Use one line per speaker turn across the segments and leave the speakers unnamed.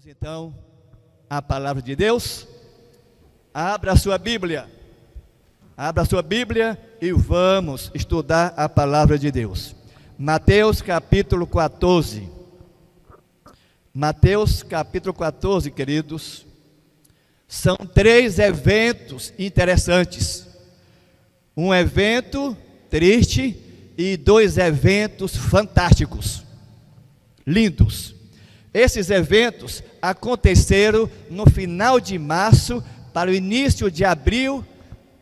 Vamos então à palavra de Deus. Abra a sua Bíblia. Abra a sua Bíblia e vamos estudar a palavra de Deus. Mateus capítulo 14. Mateus capítulo 14, queridos. São três eventos interessantes. Um evento triste e dois eventos fantásticos, lindos. Esses eventos aconteceram no final de março para o início de abril,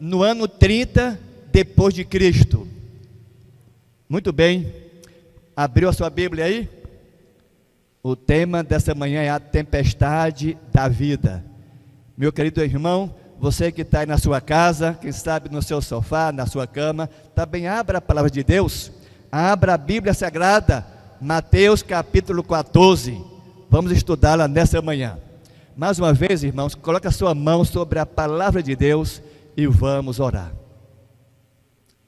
no ano 30 depois de Cristo. Muito bem, abriu a sua Bíblia aí? O tema dessa manhã é a tempestade da vida. Meu querido irmão, você que está aí na sua casa, quem sabe no seu sofá, na sua cama, também abra a palavra de Deus, abra a Bíblia Sagrada, Mateus capítulo 14, vamos estudá-la nessa manhã. Mais uma vez, irmãos, coloque a sua mão sobre a palavra de Deus e vamos orar.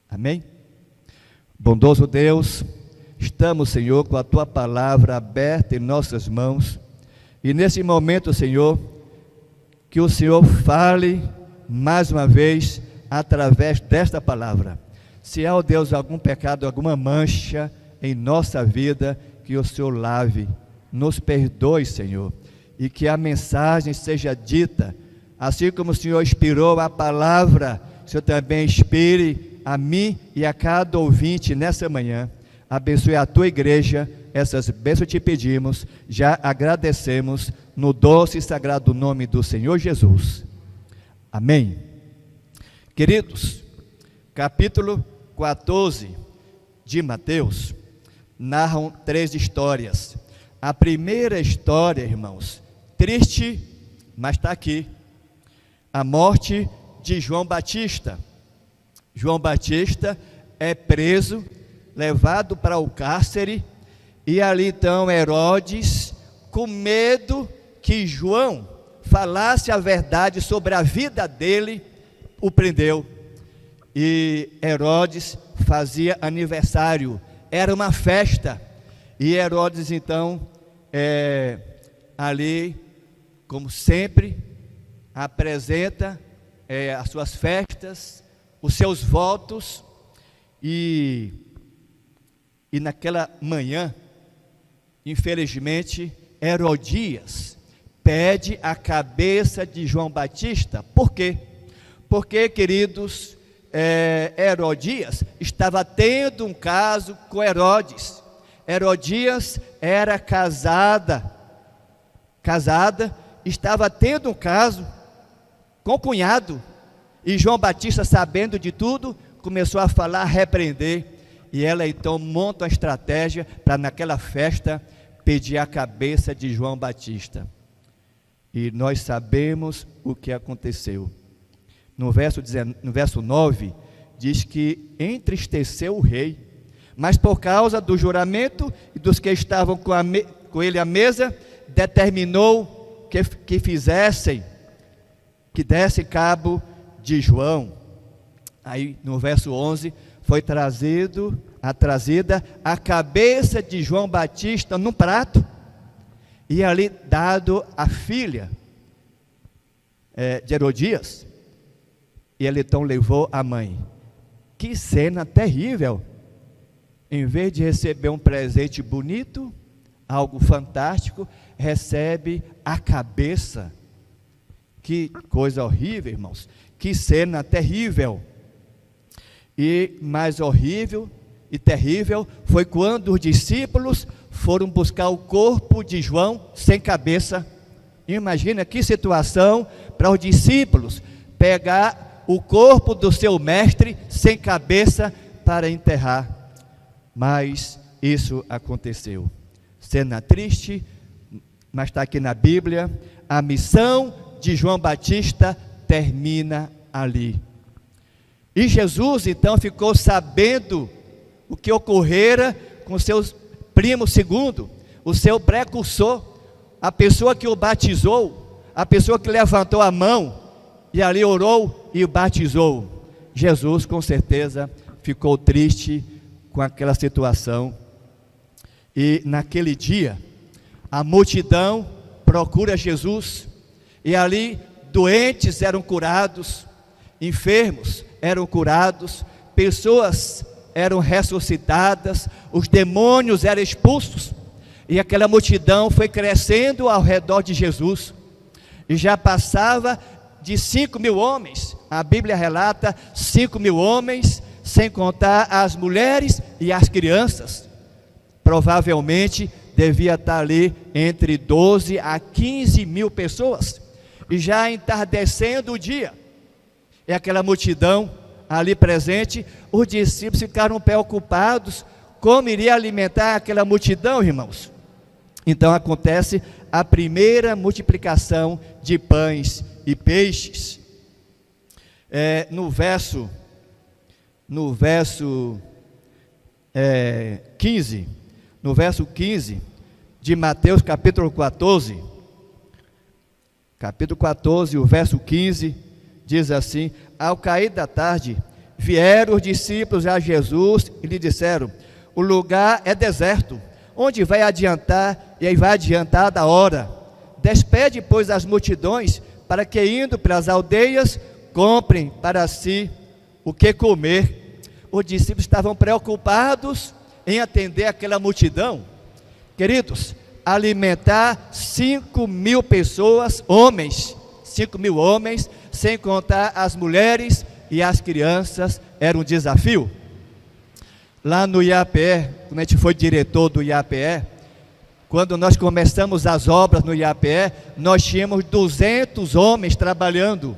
Amém? Bondoso Deus, estamos, Senhor, com a Tua palavra aberta em nossas mãos, e nesse momento, Senhor, que o Senhor fale mais uma vez através desta palavra. Se há, ó Deus, algum pecado, alguma mancha em nossa vida, que o Senhor lave, nos perdoe, Senhor, e que a mensagem seja dita, assim como o Senhor inspirou a palavra, o Senhor também inspire a mim e a cada ouvinte nessa manhã. Abençoe a Tua igreja, essas bênçãos te pedimos, já agradecemos, no doce e sagrado nome do Senhor Jesus. Amém. Queridos, capítulo 14 de Mateus, narram três histórias. A primeira história, irmãos, triste, mas está aqui, a morte de João Batista. João Batista é preso, levado para o cárcere, e ali então Herodes, com medo que João falasse a verdade sobre a vida dele, o prendeu. E Herodes fazia aniversário, era uma festa, e Herodes então, ali, como sempre, apresenta as suas festas, os seus votos, e naquela manhã, infelizmente, Herodias pede a cabeça de João Batista. Por quê? Porque, queridos, Herodias estava tendo um caso com Herodes. Herodias era casada, estava tendo um caso com o cunhado, e João Batista, sabendo de tudo, começou a falar, repreender, e ela então monta uma estratégia para naquela festa pedir a cabeça de João Batista. E nós sabemos o que aconteceu. No verso 9, diz que entristeceu o rei, mas por causa do juramento e dos que estavam com ele à mesa, determinou que dessem cabo de João. Aí no verso 11, foi trazida a cabeça de João Batista num prato, e ali dado à filha de Herodias, e ele então levou a mãe. Que cena terrível! Em vez de receber um presente bonito, algo fantástico, recebe a cabeça. Que coisa horrível, irmãos, que cena terrível. E mais horrível e terrível foi quando os discípulos foram buscar o corpo de João sem cabeça. Imagina que situação para os discípulos pegar o corpo do seu mestre sem cabeça para enterrar. Mas isso aconteceu. Cena triste, mas está aqui na Bíblia. A missão de João Batista termina ali. E Jesus então ficou sabendo o que ocorrera com seu primo segundo, o seu precursor, a pessoa que o batizou, a pessoa que levantou a mão e ali orou e o batizou. Jesus com certeza ficou triste com aquela situação, e naquele dia a multidão procura Jesus, e ali doentes eram curados, enfermos eram curados, pessoas eram ressuscitadas, os demônios eram expulsos, e aquela multidão foi crescendo ao redor de Jesus, e já passava de 5.000 homens, a Bíblia relata 5.000 homens, sem contar as mulheres e as crianças. Provavelmente devia estar ali entre 12 a 15.000 pessoas, e já entardecendo o dia, e aquela multidão ali presente, os discípulos ficaram preocupados, como iria alimentar aquela multidão, irmãos? Então acontece a primeira multiplicação de pães e peixes. No verso 15 de Mateus capítulo 14, o verso 15, diz assim: ao cair da tarde, vieram os discípulos a Jesus e lhe disseram: o lugar é deserto, onde vai adiantar, e aí vai adiantar da hora. Despede, pois, as multidões, para que, indo pelas aldeias, comprem para si o que comer. Os discípulos estavam preocupados em atender aquela multidão. Queridos, alimentar 5.000 pessoas, homens, 5.000 homens, sem contar as mulheres e as crianças, era um desafio. Lá no IAPE, quando a gente foi diretor do IAPE, quando nós começamos as obras no IAPE, nós tínhamos 200 homens trabalhando,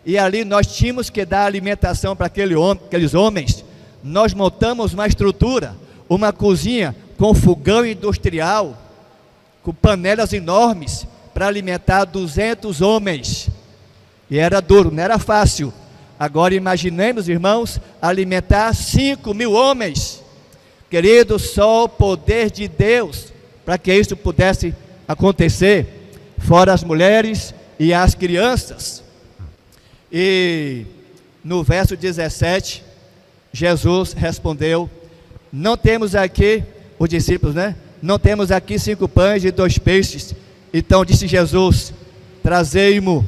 e ali nós tínhamos que dar alimentação para aqueles homens. Nós montamos uma estrutura, uma cozinha com fogão industrial, com panelas enormes, para alimentar 200 homens, e era duro, não era fácil. Agora imaginemos, irmãos, alimentar 5.000 homens. Queridos, só o poder de Deus para que isso pudesse acontecer, fora as mulheres e as crianças. E no verso 17, Jesus respondeu: não temos aqui, os discípulos, não temos aqui 5 pães e 2 peixes. Então disse Jesus: trazei-mo.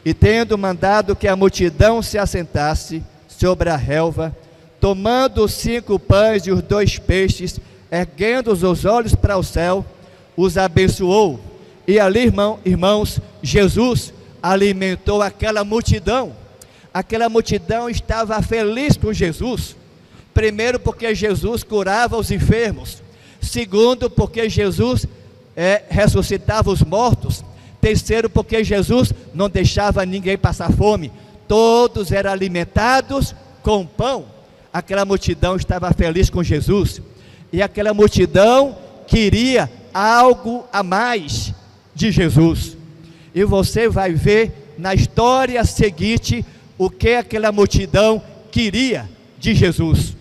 E tendo mandado que a multidão se assentasse sobre a relva, tomando os 5 pães e os 2 peixes, erguendo os olhos para o céu, os abençoou. E ali, irmãos, Jesus alimentou aquela multidão. Aquela multidão estava feliz com Jesus. Primeiro, porque Jesus curava os enfermos. Segundo, porque Jesus ressuscitava os mortos. Terceiro, porque Jesus não deixava ninguém passar fome. Todos eram alimentados com pão. Aquela multidão estava feliz com Jesus. E aquela multidão queria algo a mais de Jesus. E você vai ver na história seguinte o que aquela multidão queria de Jesus.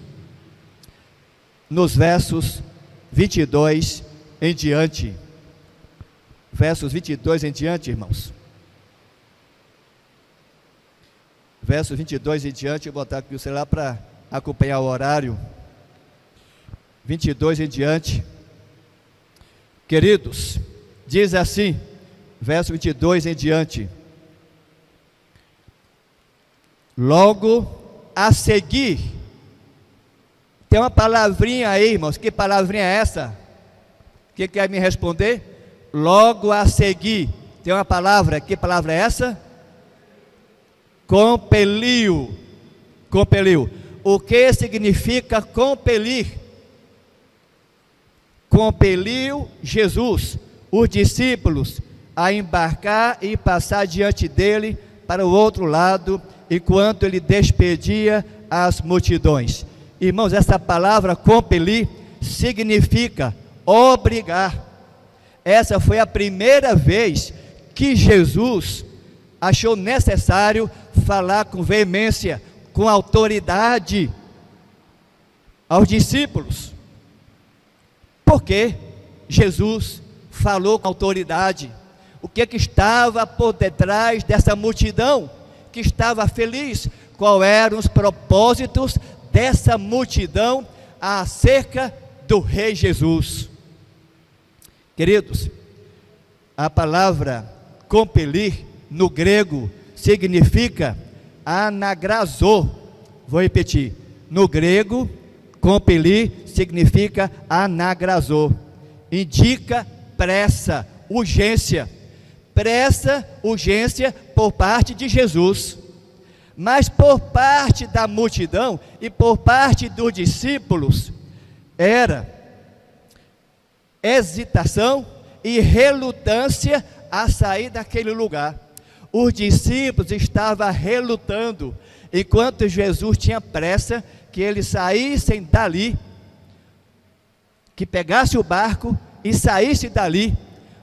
Nos versos 22 em diante. Versos 22 em diante, irmãos. Versos 22 em diante, eu vou botar aqui o celular para acompanhar o horário. 22 em diante. Queridos, diz assim, verso 22 em diante: logo a seguir, tem uma palavrinha aí, irmãos. Que palavrinha é essa? Quem quer me responder? Logo a seguir, tem uma palavra. Que palavra é essa? Compeliu. Compeliu. O que significa compelir? Compeliu Jesus, os discípulos, a embarcar e passar diante dele para o outro lado, enquanto ele despedia as multidões. Irmãos, essa palavra compelir significa obrigar. Essa foi a primeira vez que Jesus achou necessário falar com veemência, com autoridade aos discípulos. Porque Jesus falou com autoridade. O que estava por detrás dessa multidão que estava feliz? Quais eram os propósitos dessa multidão acerca do Rei Jesus? Queridos, A palavra compelir no grego significa anagrazo. Vou repetir. No grego, compelir significa anagrazo. Indica pressa, urgência. Pressa, urgência por parte de Jesus. Mas por parte da multidão e por parte dos discípulos, era hesitação e relutância a sair daquele lugar. Os discípulos estavam relutando, enquanto Jesus tinha pressa que eles saíssem dali, que pegasse o barco e saísse dali.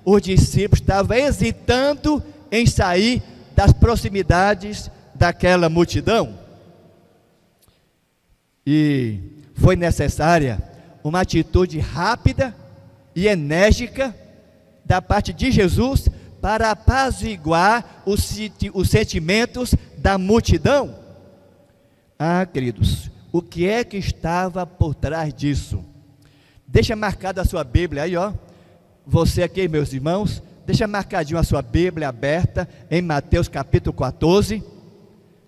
Os discípulos estavam hesitando em sair das proximidades daquela multidão. E foi necessária uma atitude rápida e enérgica da parte de Jesus para apaziguar os sentimentos da multidão. Queridos, o que é que estava por trás disso? Deixa marcado a sua Bíblia aí, ó. Você aqui, meus irmãos, deixa marcadinho a sua Bíblia aberta em Mateus capítulo 14.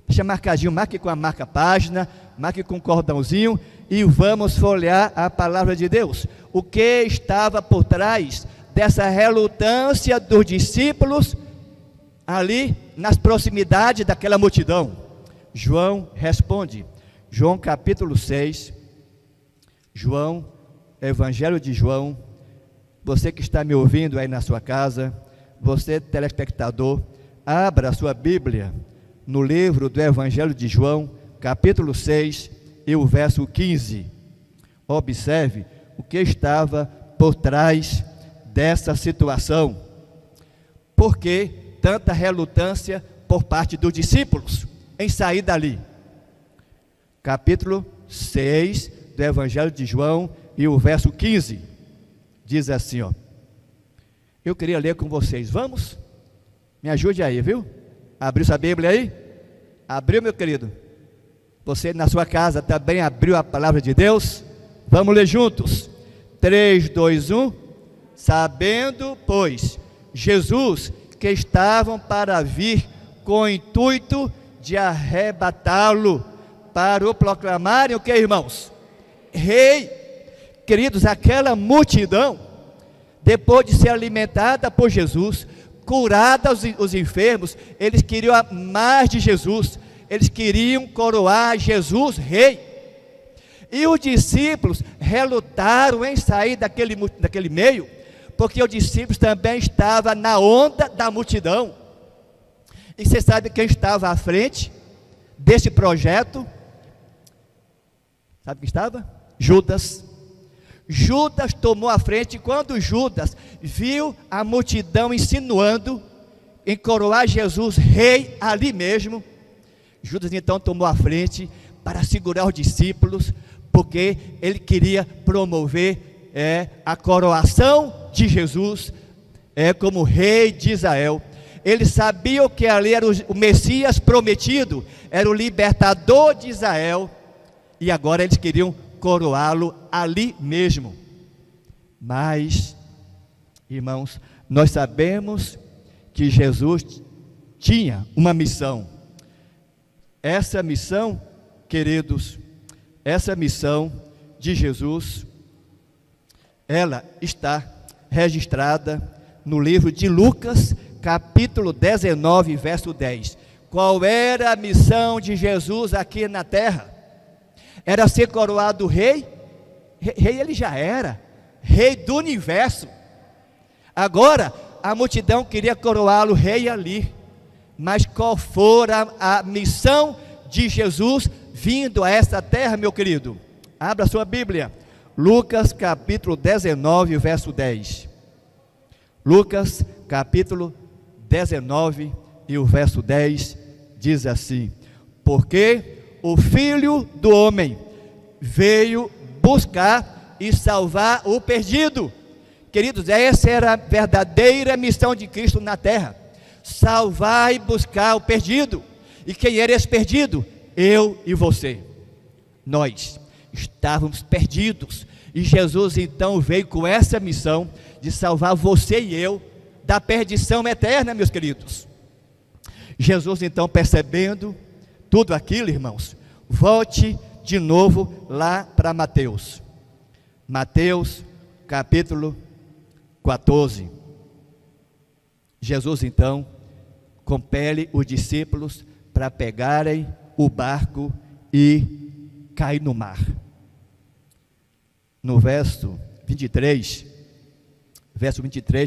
Deixa marcadinho, marque com a marca página, marque com um cordãozinho e vamos folhear a palavra de Deus. O que estava por trás dessa relutância dos discípulos ali nas proximidades daquela multidão? João responde. João capítulo 6. João, Evangelho de João. Você que está me ouvindo aí na sua casa, você telespectador, abra a sua Bíblia no livro do Evangelho de João, capítulo 6 e o verso 15. Observe o que estava por trás dessa situação. Por que tanta relutância por parte dos discípulos em sair dali? Capítulo 6 do Evangelho de João e o verso 15. Diz assim, ó. Eu queria ler com vocês. Vamos? Me ajude aí, viu? Abriu sua Bíblia aí? Abriu, meu querido? Você na sua casa também abriu a palavra de Deus? Vamos ler juntos. 3, 2, 1. Sabendo, pois, Jesus que estavam para vir com o intuito de arrebatá-lo, para o proclamarem o que, irmãos? Rei. Queridos, aquela multidão, depois de ser alimentada por Jesus, curada os enfermos, eles queriam mais de Jesus, eles queriam coroar Jesus rei. E os discípulos relutaram em sair daquele meio, porque os discípulos também estavam na onda da multidão. E você sabe quem estava à frente desse projeto? Sabe quem estava? Judas. Judas tomou a frente. Quando Judas viu a multidão insinuando em coroar Jesus rei ali mesmo, Judas então tomou a frente para segurar os discípulos, porque ele queria promover a coroação de Jesus como rei de Israel. Eles sabiam que ali era o Messias prometido, era o libertador de Israel, e agora eles queriam coroá-lo ali mesmo. Mas, irmãos, nós sabemos que Jesus tinha uma missão. Essa missão, queridos, essa missão de Jesus, ela está registrada no livro de Lucas, capítulo 19, verso 10. Qual era a missão de Jesus aqui na terra? Era ser coroado rei. Rei ele já era, rei do universo. Agora, a multidão queria coroá-lo rei ali. Mas qual fora a missão de Jesus vindo a esta terra, meu querido? Abra sua Bíblia, Lucas capítulo 19, verso 10. Lucas capítulo 19 e o verso 10 diz assim: porque o Filho do Homem veio buscar e salvar o perdido. Queridos, essa era a verdadeira missão de Cristo na terra: salvar e buscar o perdido. E quem era esse perdido? Eu e você. Nós estávamos perdidos, e Jesus então veio com essa missão de salvar você e eu da perdição eterna, meus queridos. Jesus, então, percebendo tudo aquilo, irmãos, volte de novo lá para Mateus. Mateus, capítulo 14. Jesus, então, compele os discípulos para pegarem o barco e cair no mar. No verso 23,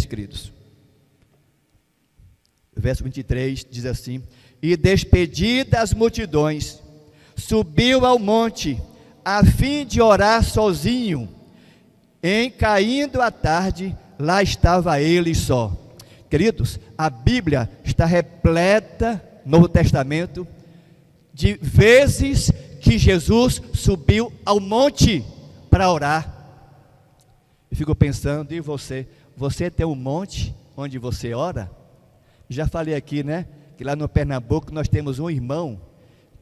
queridos, verso 23 diz assim: e despedidas as multidões, subiu ao monte, a fim de orar sozinho. Em caindo a tarde, lá estava ele só. Queridos, a Bíblia está repleta, Novo Testamento, de vezes que Jesus subiu ao monte para orar. Eu fico pensando, e você? Você tem um monte onde você ora? Já falei aqui, né? Que lá no Pernambuco nós temos um irmão,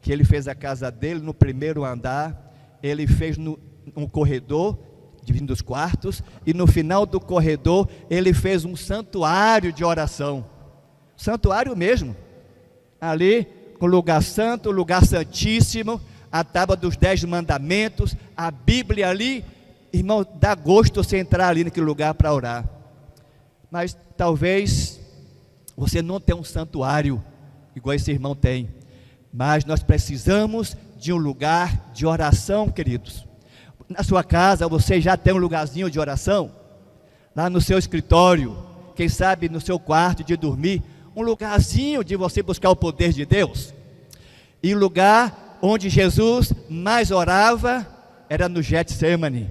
que ele fez a casa dele no primeiro andar, ele fez um corredor, dividindo os quartos, e no final do corredor, ele fez um santuário de oração. Santuário mesmo. Ali, com lugar santo, lugar santíssimo, a tábua dos 10 mandamentos, a Bíblia ali. Irmão, dá gosto você entrar ali naquele lugar para orar. Mas talvez você não tenha um santuário igual esse irmão tem, mas nós precisamos de um lugar de oração, queridos. Na sua casa você já tem um lugarzinho de oração? Lá no seu escritório, quem sabe no seu quarto de dormir, um lugarzinho de você buscar o poder de Deus. E o lugar onde Jesus mais orava era no Getsemane.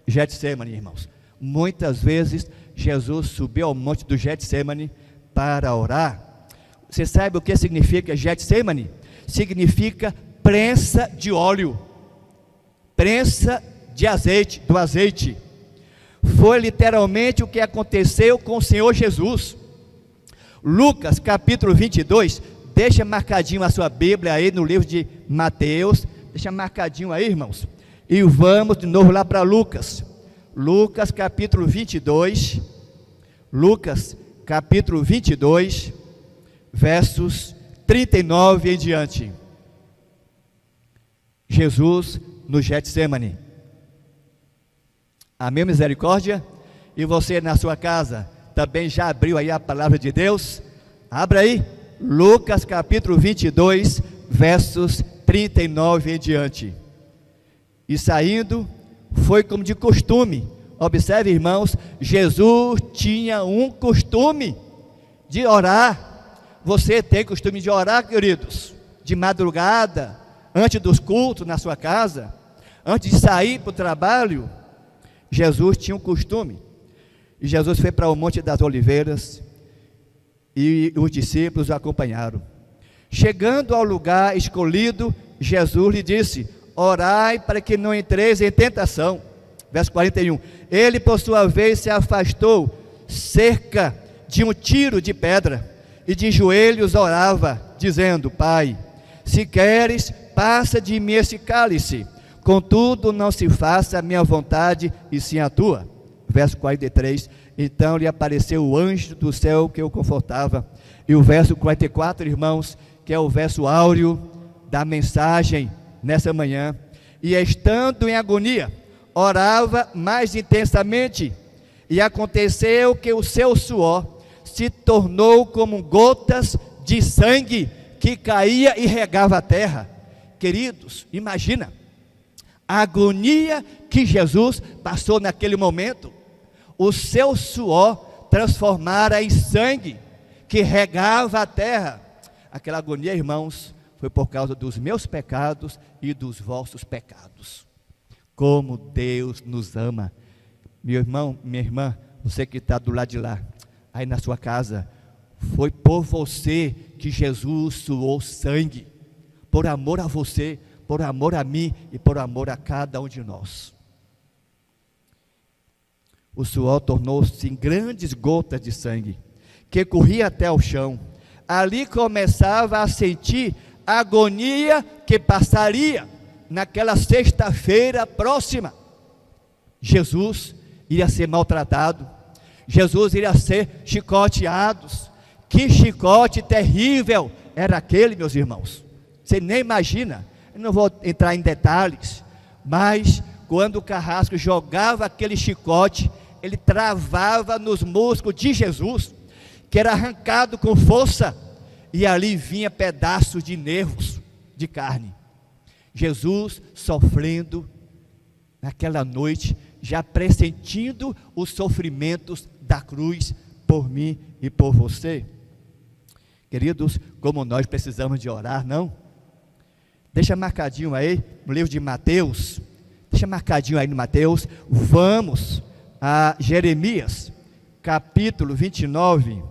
Getsemane, irmãos. Muitas vezes Jesus subiu ao monte do Getsemane para orar. Você sabe o que significa Getsemane? Significa prensa de óleo, prensa de azeite, do azeite. Foi literalmente o que aconteceu com o Senhor Jesus. Lucas capítulo 22, deixa marcadinho a sua Bíblia aí no livro de Mateus, deixa marcadinho aí, irmãos, e vamos de novo lá para Lucas. Lucas capítulo 22, Lucas capítulo 22, versos 39 em diante. Jesus no Getsemane. Amém, misericórdia? E você na sua casa também já abriu aí a palavra de Deus? Abra aí, Lucas capítulo 22, versos 39 em diante. E saindo, foi como de costume. Observe, irmãos, Jesus tinha um costume de orar. Você tem costume de orar, queridos? De madrugada, antes dos cultos na sua casa, antes de sair para o trabalho? Jesus tinha um costume. E Jesus foi para o Monte das Oliveiras e os discípulos o acompanharam. Chegando ao lugar escolhido, Jesus lhe disse: orai para que não entreis em tentação. Verso 41. Ele, por sua vez, se afastou cerca de um tiro de pedra e de joelhos orava, dizendo: Pai, se queres, passa de mim esse cálice, contudo não se faça a minha vontade e sim a tua. Verso 43. Então lhe apareceu o anjo do céu que o confortava. E o verso 44, irmãos, que é o verso áureo da mensagem nessa manhã: e estando em agonia, orava mais intensamente, e aconteceu que o seu suor se tornou como gotas de sangue que caía e regava a terra. Queridos, imagina a agonia que Jesus passou naquele momento. O seu suor transformara em sangue que regava a terra. Aquela agonia, irmãos, foi por causa dos meus pecados e dos vossos pecados. Como Deus nos ama. Meu irmão, minha irmã, você que está do lado de lá, aí na sua casa, foi por você que Jesus suou sangue, por amor a você, por amor a mim e por amor a cada um de nós. O suor tornou-se em grandes gotas de sangue, que corria até o chão. Ali começava a sentir a agonia que passaria naquela sexta-feira próxima. Jesus iria ser maltratado, Jesus iria ser chicoteado. Que chicote terrível era aquele, meus irmãos. Você nem imagina. Eu não vou entrar em detalhes, mas quando o carrasco jogava aquele chicote, ele travava nos músculos de Jesus, que era arrancado com força, e ali vinha pedaços de nervos, de carne. Jesus sofrendo naquela noite, já pressentindo os sofrimentos da cruz por mim e por você. Queridos, como nós precisamos de orar, não? Deixa marcadinho aí no livro de Mateus, deixa marcadinho aí no Mateus. Vamos a Jeremias, capítulo 29.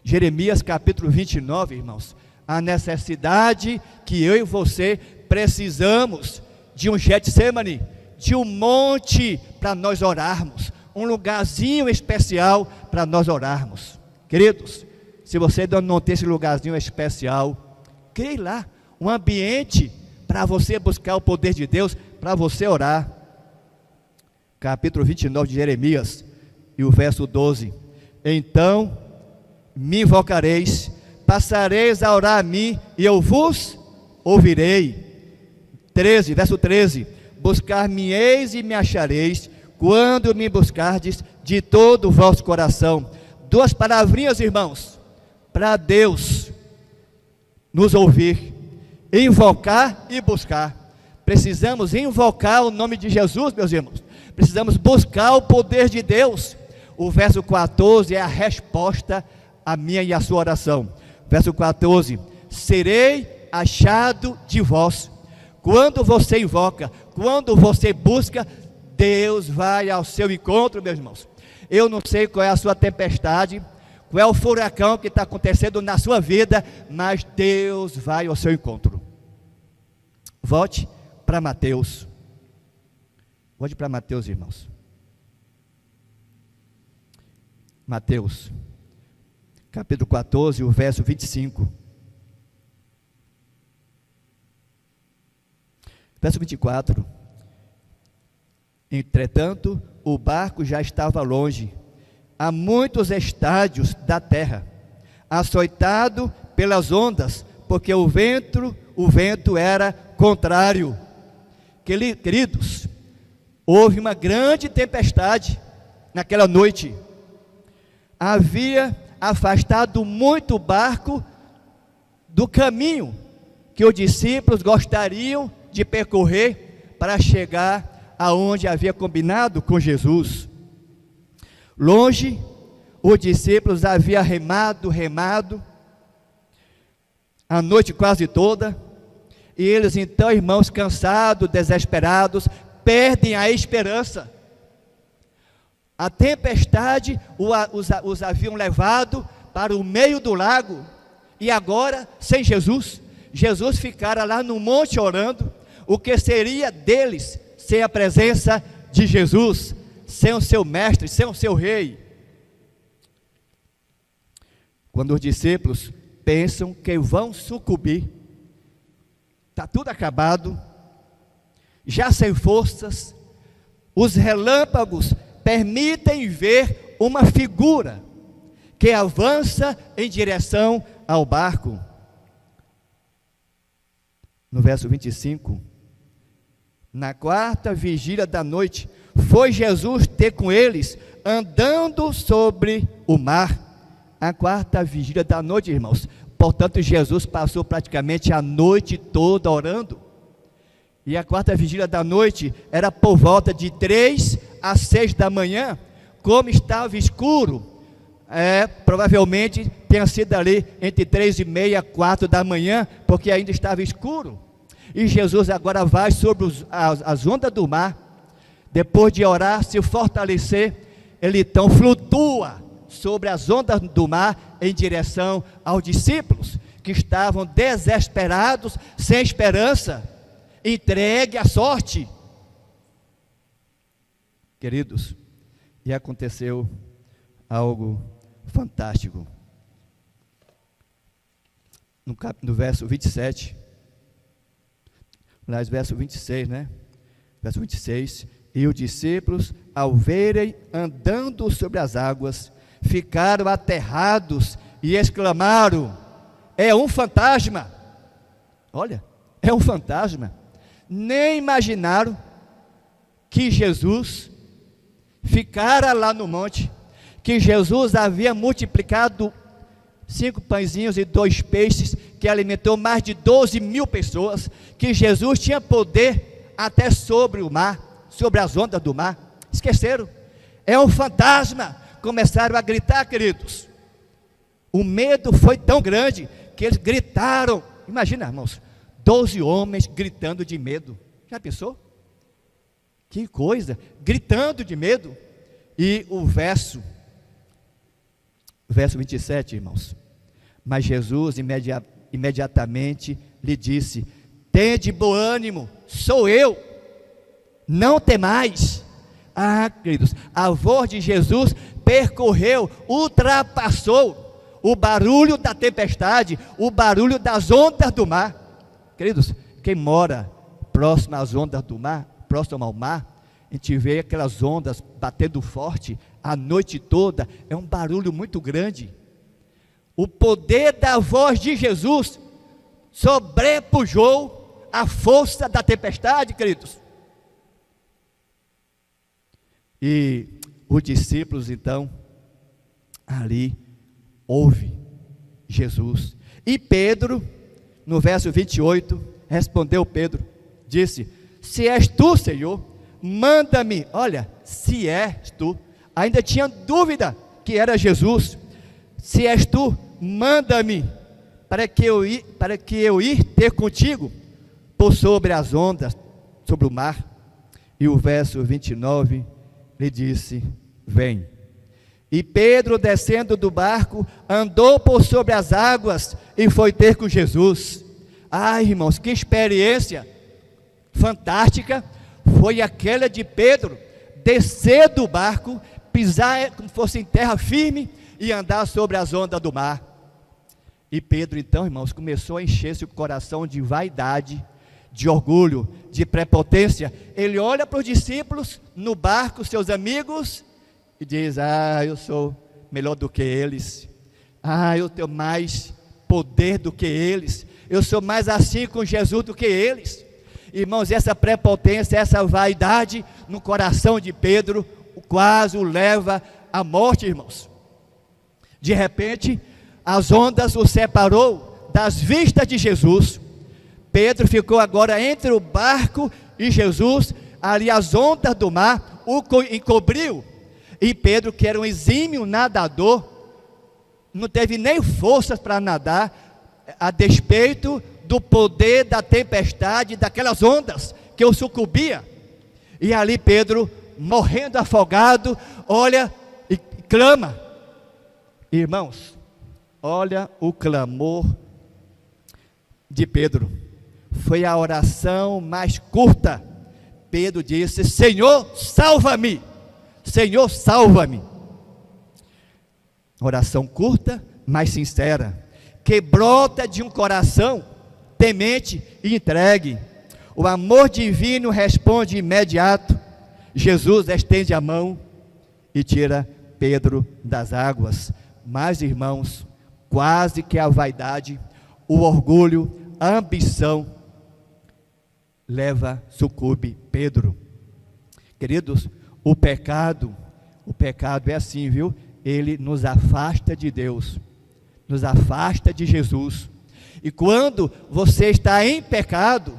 Jeremias, capítulo 29, irmãos. A necessidade que eu e você precisamos de um Getsemane, de um monte para nós orarmos, um lugarzinho especial para nós orarmos. Queridos, se você não tem esse lugarzinho especial, crie lá um ambiente para você buscar o poder de Deus, para você orar. Capítulo 29 de Jeremias, e o verso 12. Então me invocareis, passareis a orar a mim, e eu vos ouvirei. 13, verso 13. Buscar-me-eis e me achareis, quando me buscardes de todo o vosso coração. Duas palavrinhas, irmãos, para Deus nos ouvir: invocar e buscar. Precisamos invocar o nome de Jesus, meus irmãos. Precisamos buscar o poder de Deus. O verso 14 é a resposta à minha e à sua oração. Verso 14: serei achado de vós. Quando você invoca, quando você busca, Deus vai ao seu encontro, meus irmãos. Eu não sei qual é a sua tempestade, qual é o furacão que está acontecendo na sua vida, mas Deus vai ao seu encontro. Volte para Mateus. Volte para Mateus, irmãos. Mateus, capítulo 14, o verso 25. Verso 24. Entretanto, o barco já estava longe, a muitos estádios da terra, açoitado pelas ondas, porque o vento era contrário. Queridos, houve uma grande tempestade naquela noite. Havia afastado muito o barco do caminho que os discípulos gostariam de percorrer para chegar aonde havia combinado com Jesus. Longe, os discípulos haviam remado a noite quase toda, e eles então, irmãos, cansados, desesperados, perdem a esperança. A tempestade os haviam levado para o meio do lago, e agora, sem Jesus, Jesus ficara lá no monte orando. O que seria deles sem a presença de Jesus, sem o seu mestre, sem o seu rei? Quando os discípulos pensam que vão sucumbir, está tudo acabado, já sem forças, os relâmpagos permitem ver uma figura que avança em direção ao barco. No verso 25, na quarta vigília da noite, foi Jesus ter com eles, andando sobre o mar. A quarta vigília da noite, irmãos. Portanto, Jesus passou praticamente a noite toda orando. E a quarta vigília da noite era por volta de 3 a 6 da manhã. Como estava escuro, provavelmente tenha sido ali entre 3:30 e 4 da manhã, porque ainda estava escuro. E Jesus agora vai sobre as ondas do mar. Depois de orar, se fortalecer, ele então flutua sobre as ondas do mar em direção aos discípulos, que estavam desesperados, sem esperança, entregue à sorte. Queridos, e aconteceu algo fantástico. No verso 27, aliás, verso 26, né? Verso 26, E os discípulos, ao verem andando sobre as águas, ficaram aterrados e exclamaram: é um fantasma! Olha, é um fantasma. Nem imaginaram que Jesus ficara lá no monte, que Jesus havia multiplicado 5 pãezinhos e 2 peixes, que alimentou mais de 12.000 pessoas, que Jesus tinha poder até sobre o mar, sobre as ondas do mar. Esqueceram, é um fantasma. Começaram a gritar, queridos. O medo foi tão grande que eles gritaram. Imagina, irmãos, 12 homens gritando de medo. Já pensou? Que coisa, gritando de medo. E o verso 27, irmãos. Mas Jesus imediatamente lhe disse: tende bom ânimo, sou eu, não temais. Ah, queridos, a voz de Jesus percorreu, ultrapassou o barulho da tempestade, o barulho das ondas do mar. Queridos, quem mora próximo às ondas do mar, próximo ao mar, a gente vê aquelas ondas batendo forte a noite toda, é um barulho muito grande. O poder da voz de Jesus sobrepujou a força da tempestade, queridos. E os discípulos então ali ouve Jesus. E Pedro, no verso 28, respondeu Pedro, disse: se és tu, Senhor, manda-me. Olha, se és tu, ainda tinha dúvida que era Jesus. Se és tu, manda-me, para que eu ir ter contigo por sobre as ondas, sobre o mar. E o verso 29 lhe disse: vem. E Pedro, descendo do barco, andou por sobre as águas e foi ter com Jesus. Ai, irmãos, que experiência fantástica foi aquela de Pedro descer do barco, pisar como fosse em terra firme e andar sobre as ondas do mar. E Pedro então, irmãos, começou a encher-se o coração de vaidade, de orgulho, de prepotência. Ele olha para os discípulos no barco, seus amigos, e diz: ah, eu sou melhor do que eles, ah, eu tenho mais poder do que eles, eu sou mais assim com Jesus do que eles. Irmãos, essa prepotência, essa vaidade no coração de Pedro quase o leva à morte, irmãos. De repente, as ondas o separou das vistas de Jesus. Pedro ficou agora entre o barco e Jesus. Ali as ondas do mar o encobriu. E Pedro, que era um exímio nadador, não teve nem forças para nadar, a despeito do poder da tempestade, daquelas ondas que o sucumbia. E ali Pedro, morrendo afogado, olha e clama. Irmãos, olha o clamor de Pedro. Foi a oração mais curta. Pedro disse: Senhor, salva-me! Senhor, salva-me! Oração curta, mas sincera, que brota de um coração temente e entregue. O amor divino responde imediato. Jesus estende a mão e tira Pedro das águas. Mas, irmãos, quase que a vaidade, o orgulho, a ambição sucumbe Pedro. Queridos, o pecado é assim, viu? Ele nos afasta de Deus, nos afasta de Jesus. E quando você está em pecado,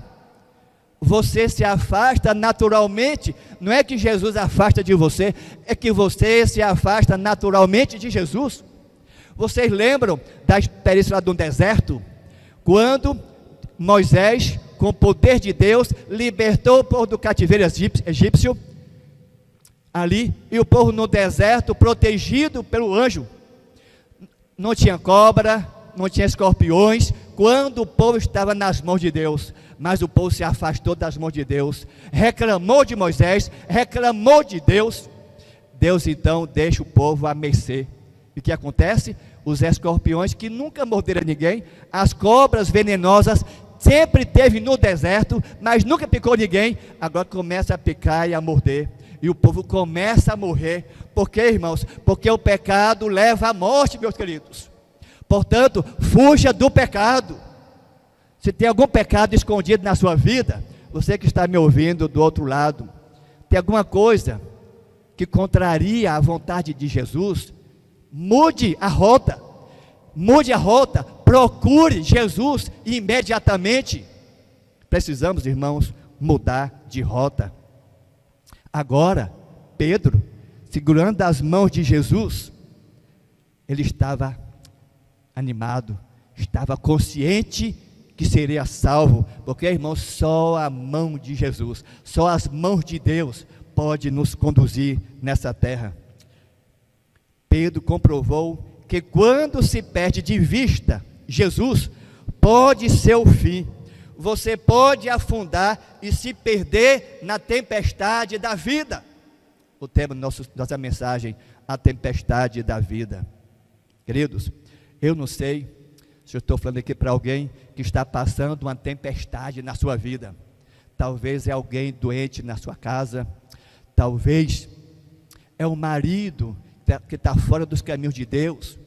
você se afasta naturalmente. Não é que Jesus afasta de você, é que você se afasta naturalmente de Jesus. Vocês lembram da experiência lá do deserto? Quando Moisés, com o poder de Deus, libertou o povo do cativeiro egípcio, ali, e o povo no deserto, protegido pelo anjo. Não tinha cobra, não tinha escorpiões, quando o povo estava nas mãos de Deus. Mas o povo se afastou das mãos de Deus, reclamou de Moisés, reclamou de Deus. Deus então deixa o povo à mercê. E o que acontece? Os escorpiões, que nunca morderam ninguém, as cobras venenosas sempre esteve no deserto, mas nunca picou ninguém, agora começa a picar e a morder. E o povo começa a morrer. Por quê, irmãos? Porque o pecado leva à morte, meus queridos. Portanto, fuja do pecado. Se tem algum pecado escondido na sua vida, você que está me ouvindo do outro lado, tem alguma coisa que contraria a vontade de Jesus, mude a rota. Mude a rota, procure Jesus imediatamente. Precisamos, irmãos, mudar de rota. Agora, Pedro, segurando as mãos de Jesus, ele estava animado, estava consciente que seria salvo, porque, irmãos, só a mão de Jesus, só as mãos de Deus pode nos conduzir nessa terra. Pedro comprovou que quando se perde de vista Jesus, pode ser o fim. Você pode afundar e se perder na tempestade da vida. O tema da nossa mensagem, a tempestade da vida. Queridos, eu não sei se eu estou falando aqui para alguém que está passando uma tempestade na sua vida. Talvez é alguém doente na sua casa, talvez é um marido que está fora dos caminhos de Deus,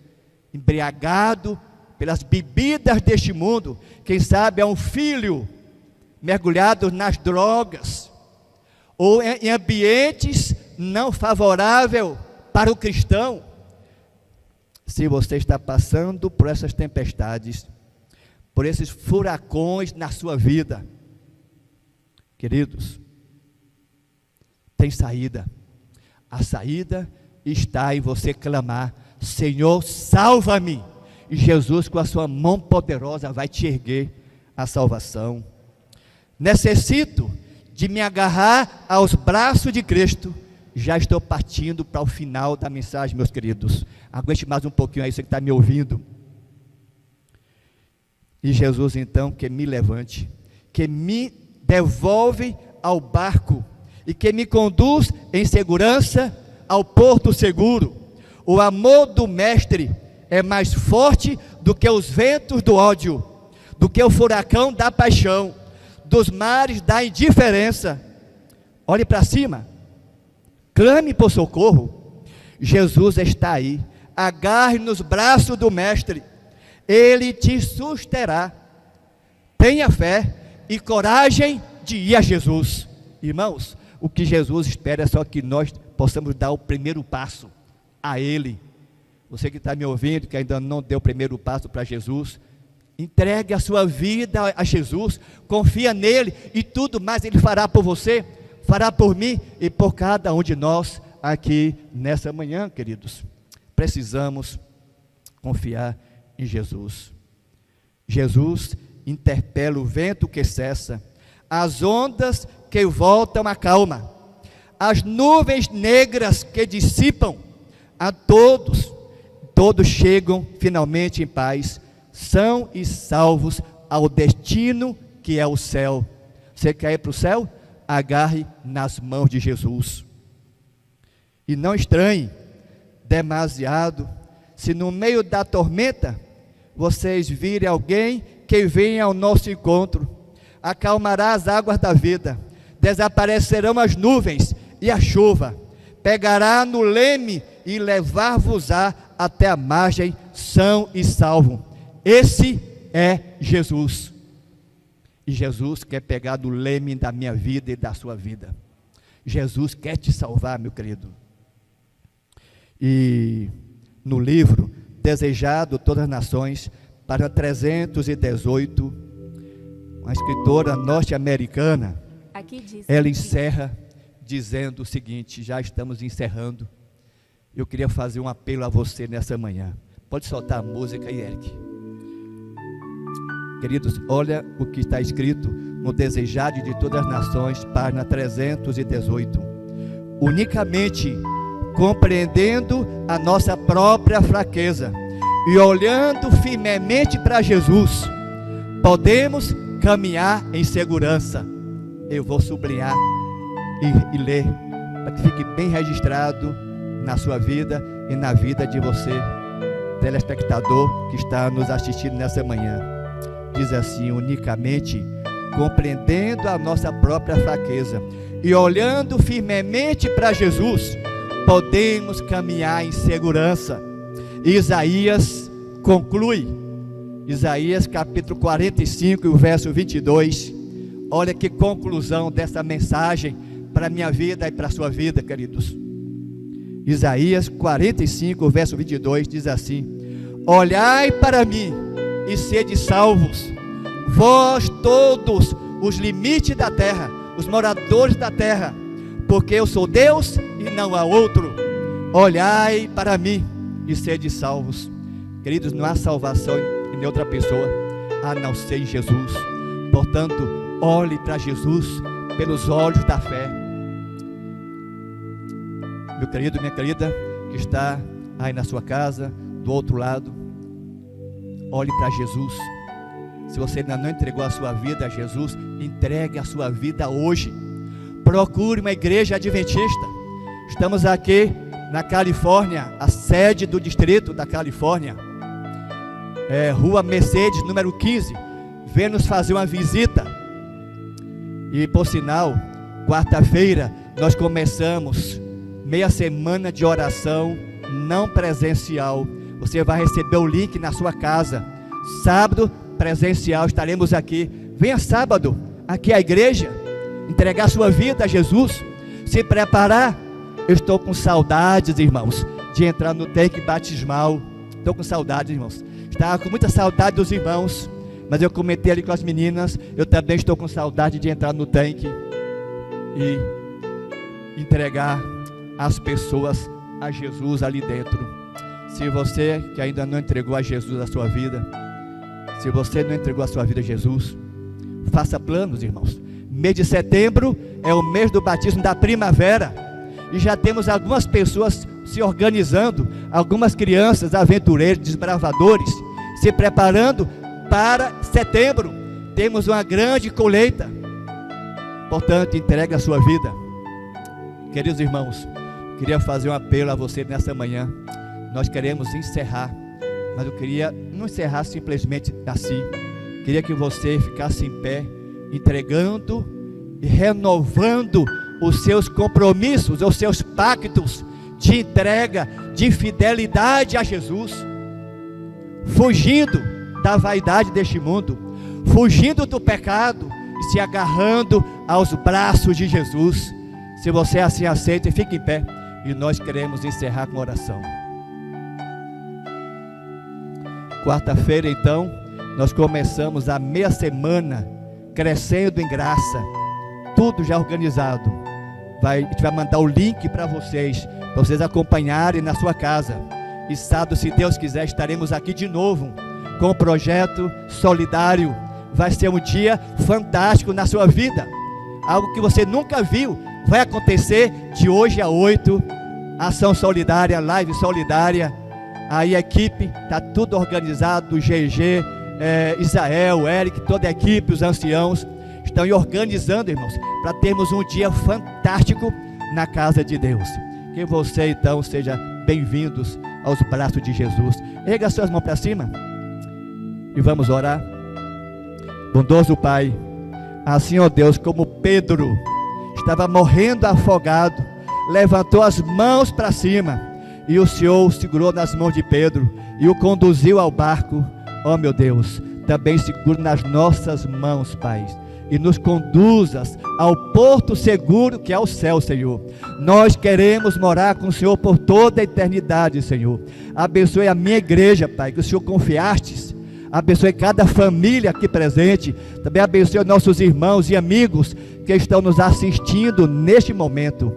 embriagado pelas bebidas deste mundo. Quem sabe é um filho mergulhado nas drogas, ou em ambientes não favoráveis para o cristão. Se você está passando por essas tempestades, por esses furacões na sua vida, queridos, tem saída. A saída está em você clamar: Senhor, salva-me. E Jesus, com a sua mão poderosa, vai te erguer a salvação. Necessito de me agarrar aos braços de Cristo. Já estou partindo para o final da mensagem, meus queridos. Aguente mais um pouquinho aí, você que está me ouvindo. E Jesus, então, que me levante, que me devolve ao barco e que me conduz em segurança ao porto seguro. O amor do Mestre é mais forte do que os ventos do ódio, do que o furacão da paixão, dos mares da indiferença. Olhe para cima, clame por socorro. Jesus está aí. Agarre nos braços do Mestre, Ele te susterá. Tenha fé e coragem de ir a Jesus. Irmãos, o que Jesus espera é só que nós possamos dar o primeiro passo a Ele. Você que está me ouvindo, que ainda não deu o primeiro passo para Jesus, entregue a sua vida a Jesus, confia nele, e tudo mais Ele fará por você, fará por mim e por cada um de nós aqui nessa manhã, queridos. Precisamos confiar em Jesus. Jesus interpela o vento que cessa, as ondas que voltam à calma, as nuvens negras que dissipam. A todos chegam finalmente em paz, são e salvos ao destino que é o céu. Você quer ir para o céu? Agarre nas mãos de Jesus. E não estranhe demasiado se no meio da tormenta vocês virem alguém que venha ao nosso encontro. Acalmará as águas da vida, desaparecerão as nuvens e a chuva, pegará no leme e levar-vos-á até a margem são e salvo. Esse é Jesus. E Jesus quer pegar do leme da minha vida e da sua vida. Jesus quer te salvar, meu querido. E no livro Desejado Todas as Nações, página 318, uma escritora norte-americana, ela encerra dizendo o seguinte, já estamos encerrando. Eu queria fazer um apelo a você nessa manhã. Pode soltar a música aí, Eric. Queridos, olha o que está escrito no Desejado de Todas as Nações, página 318. Unicamente compreendendo a nossa própria fraqueza e olhando firmemente para Jesus, podemos caminhar em segurança. Eu vou sublinhar e ler, para que fique bem registrado na sua vida e na vida de você, telespectador que está nos assistindo nessa manhã. diz assim: unicamente compreendendo a nossa própria fraqueza e olhando firmemente para Jesus, podemos caminhar em segurança. Isaías conclui, Isaías capítulo 45 e o verso 22, olha que conclusão dessa mensagem para a minha vida e para a sua vida, queridos. Isaías 45, verso 22 diz assim: olhai para mim e sede salvos, vós todos os limites da terra, os moradores da terra, porque eu sou Deus e não há outro. Olhai para mim e sede salvos. Queridos, não há salvação em outra pessoa a não ser em Jesus. Portanto, olhe para Jesus pelos olhos da fé. Meu querido, minha querida, que está aí na sua casa, do outro lado, olhe para Jesus. Se você ainda não entregou a sua vida a Jesus, entregue a sua vida hoje. Procure uma igreja adventista. Estamos aqui na Califórnia, a sede do distrito da Califórnia, Rua Mercedes, número 15. Venha nos fazer uma visita. E por sinal, quarta-feira nós começamos meia semana de oração não presencial. Você vai receber o link na sua casa. Sábado presencial, estaremos aqui. Venha sábado aqui à igreja, entregar sua vida a Jesus, se preparar. Eu estou com saudades, irmãos, de entrar no tanque batismal. Estou com saudades, irmãos. Estava com muita saudade dos irmãos, mas eu comentei ali com as meninas, eu também estou com saudade de entrar no tanque e entregar as pessoas a Jesus ali dentro. Se você que ainda não entregou a Jesus a sua vida, se você não entregou a sua vida a Jesus, faça planos, irmãos. Mês de setembro é o mês do batismo da primavera, e já temos algumas pessoas se organizando, algumas crianças, aventureiros, desbravadores, se preparando para setembro. Temos uma grande colheita. Portanto, entregue a sua vida. Queridos irmãos, queria fazer um apelo a você nessa manhã. Nós queremos encerrar, mas eu queria não encerrar simplesmente assim. Queria que você ficasse em pé, entregando e renovando os seus compromissos, os seus pactos de entrega, de fidelidade a Jesus, fugindo da vaidade deste mundo, fugindo do pecado e se agarrando aos braços de Jesus. Se você assim aceita, fique em pé, e nós queremos encerrar com oração. Quarta-feira, então, nós começamos a meia semana crescendo em graça, tudo já organizado. A gente vai mandar o link para vocês acompanharem na sua casa. E sábado, se Deus quiser, estaremos aqui de novo com o projeto solidário. Vai ser um dia fantástico na sua vida, algo que você nunca viu. Vai acontecer de hoje a 8, ação solidária, live solidária. Aí a equipe está tudo organizado, o GG, Israel, Eric, toda a equipe, os anciãos estão organizando, irmãos, para termos um dia fantástico na casa de Deus. Que você então seja bem-vindos aos braços de Jesus. Erga suas mãos para cima e vamos orar. Bondoso Pai, assim, ó Deus, como Pedro estava morrendo afogado, levantou as mãos para cima, e o Senhor o segurou nas mãos de Pedro e o conduziu ao barco. Ó meu Deus, também segura nas nossas mãos, Pai, e nos conduzas ao porto seguro que é o céu, Senhor. Nós queremos morar com o Senhor por toda a eternidade, Senhor. Abençoe a minha igreja, Pai, que o Senhor confiastes. Abençoe cada família aqui presente. Também abençoe nossos irmãos e amigos que estão nos assistindo neste momento.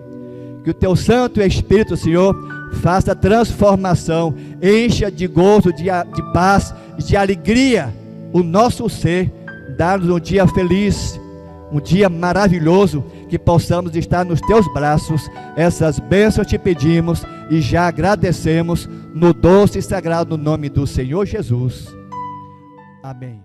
Que o Teu Santo Espírito, Senhor, faça transformação, encha de gozo, de paz e de alegria o nosso ser. Dá-nos um dia feliz, um dia maravilhoso, que possamos estar nos Teus braços. Essas bênçãos te pedimos e já agradecemos no doce e sagrado nome do Senhor Jesus. Amém.